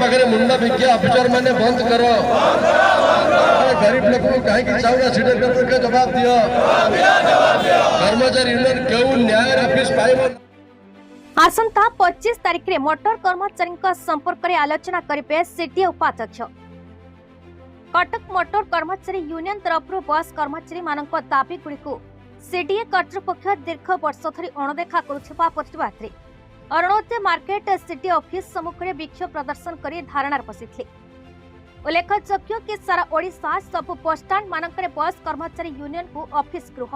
पाखे मुंडा भिक्षा अफिसर मैंने बंद करो गरीब लोग को कहीं चाउना सीधे का जवाब दियो कर्मचारी यूनियन क्यों न्याय ऑफिस पाइब आसंता 25 तारिख रे मोटर कर्मचारी संपर्क में आलोचना करेंगे सीडीए उपाध्यक्ष। कटक मोटर कर्मचारी यूनियन तरफ बस कर्मचारी मान दाबी गुड़ी सीडीए कर्तृपक्ष दीर्घ वर्ष धरी अणदेखा करुवा प्रतिवाद में अरुणोदय मार्केट सीडीए ऑफिस सम्मुख में विक्षोभ प्रदर्शन कर धारणार बसी। उल्लेखयोग्य कि सारा ओडिशा सबु बसस्टाण्ड मानक बस कर्मचारी यूनियन को ऑफिस गृह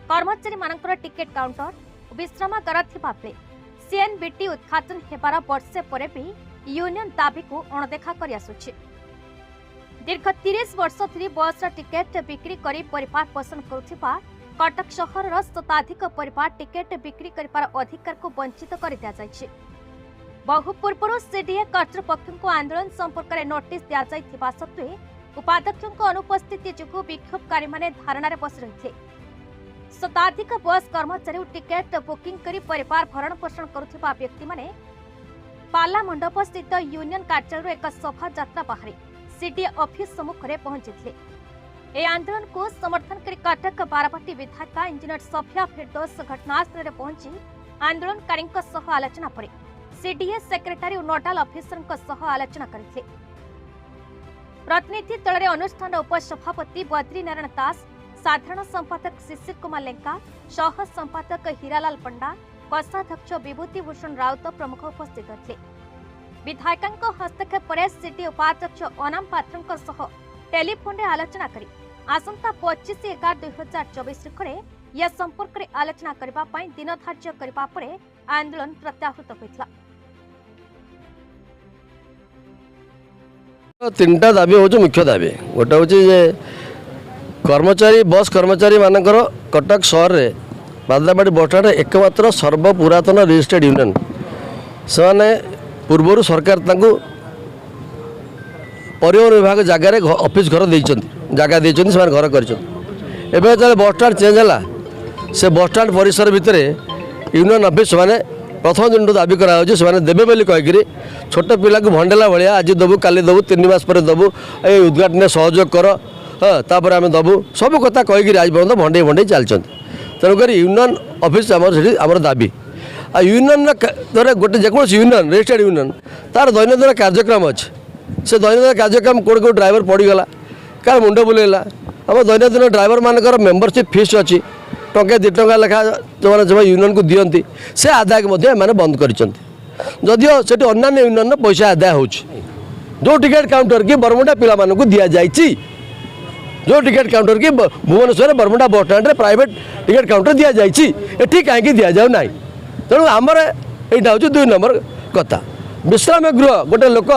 कर्मचारी मानकर टिकेट काउंटर विश्रामागार थिबा बेले सीएनबीटी उद्घाटन हेबार वर्षे पर भी यूनियन दाबी को अणदेखा कर आसुछि। दीर्घ 30 वर्ष धरी बस टिकेट बिक्री कर परिवार पोषण करुथिबा कटक सहर शताधिक परिवार टिकेट बिक्री कर अधिकार को वंचित कर दिया जायछि। बहु पूर्व सीडीए कर्तृपक्ष को आंदोलन संपर्क में नोटिस दिया जाइथिबा सत्वे उपाध्यक्ष अनुपस्थिति जोगु विक्षोभकारी माने धारणार बस रही। शताधिक बस कर्मचारी टिकेट बुकिंग करी परिवार भरण पोषण करुथिबा व्यक्ति माने पाला मंडप स्थित यूनियन कार्यालय एक सभा यात्रा बाहर सीडीए ऑफिस सम्मुख में पहुंची। ए आंदोलन को समर्थन कर कटक बारवाटी विधायिका इंजीनियर सफिया फिरदौस घटनास्थल में पहुंची आंदोलनकारी आलोचना पर सीडीए सेक्रेटारी और नोडाल अफिसर आलोचना करते। प्रतिनिधि दल में अनुष्ठान उपसभापति बद्री नारायण दास साधारण संपादक शिशिर कुमार लेंका सह संपादक हीरालाल पंडा कोषाध्यक्ष विभूति भूषण राउत प्रमुख उपस्थित थे। विधायिका हस्तक्षेप पर सीडीए उपाध्यक्ष अनाम पात्र टेलीफोन रे आलोचना करी आसंता 25/11/2024 करे या संपर्क रे आलोचना करबा पई दिन धार्य करबा परे आंदोलन प्रत्याहृत होइतला। तीनटा दाबी हो मुख्य दाबी गोटे हूँ जे कर्मचारी बस कर्मचारी मानकर कटक सहर रे बादाबाड़ी बस स्टाण्ड एकमात्र सर्वपुरातन रजिस्टर्ड यूनियन से पूर्वर सरकार तांको परिवहन विभाग जगार ऑफिस घर जगह देते घर कर बस स्टाण्ड चेंज है से बस स्टाण्ड परिसर भितर यूनियन ऑफिस मैंने प्रथम दिन दाबी कराने देवे बोली कहीकि छोट पिला को भंडेला भाया आज दबू काली दबू 3 मास पर दबू ये उद्घाटन सहयोग कर हाँ तापर आम दबू सब कथा कहीकि आज पर्यटन भंडे भंडे चलते तेणुक यूनियन ऑफिस आमर दाबी आ यूनियन गोटे जेको यूनियन रजिस्टर्ड यूनियन तार दैनंदिन कार्यक्रम अच्छे से दैनंदिन कार्यक्रम कौट ड्राइवर पड़गला कार मुंड बुलेला आम दैनंदिन ड्राइवर मानकर मेम्बरशिप फीस अच्छी टंके 2 टंका लेखा जो यूनियन को दियंती से आदाय मैंने बंद करिदियो से अन्य यूनियन पैसा आदाय हो जो टिकेट काउंटर की बरमुंडा पिला मानू दि जाइए जो टिकेट काउंटर की भुवनेश्वर बरमुंडा बस स्टाण्ड प्राइवेट टिकेट काउंटर दि जाइए कहीं दि जाऊ ना तेणु आमर यहाँ हूँ 2 नंबर कथा विश्राम गृह गोटे लोक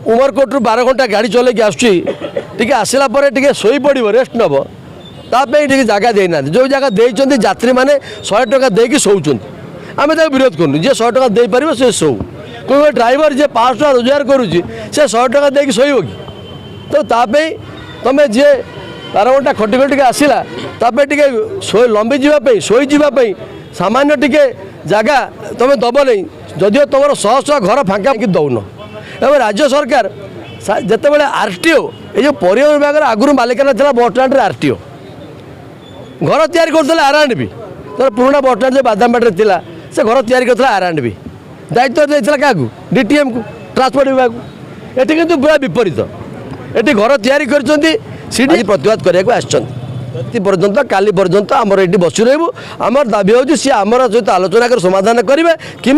उमरकोट 12 घंटा गाड़ी चलैक आसला आसला शोई पड़ो रेस्ट नब तापे जगह देना जो जगह देते यात्री मैंने 100 टका देकी शोचुं आम विरोध करूँ जी 100 टका दे पार से शो कोई ड्राइवर जी 500 टका रोजगार करुच्ची से 100 टका देकी शोब कि तो तापे तुम जी 12 घंटा खटी खटिक आसला तापे लंबी जावाई शोई जावाई सामान्य टिके जगह तुम दब नहीं जदिव तुम 100 घर फाँका कि दौन एवं राज्य सरकार जिते बड़े आरटीओ ये परिवहन विभाग आगुरी मालिकाना था बस स्टाण्ड आरटीओ घर तैयारी करते आर&बी तो पुराना बस स्टाण्ड जो बादामबाड़ी था से घर तैयारी करता आर&बी दायित्व देता क्या डीटीएम को ट्रांसपोर्ट विभाग को ये कि पूरा विपरीत ये घर तैयारी कर प्रतिवाद करने पर्यंत काली पर्यंत आमर ये बसु रही आमर दाबी हो सी आमर सहित आलोचना कर समाधान करेंगे कि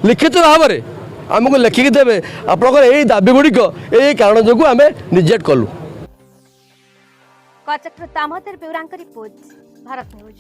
लिखित भाव में आमको लेखिकी देवे आपंकर यही दाबी गुड़िक यही कारण जो आम रिजेक्ट कलु। कटक दामोदर बेउरांक रिपोर्ट भारत न्यूज।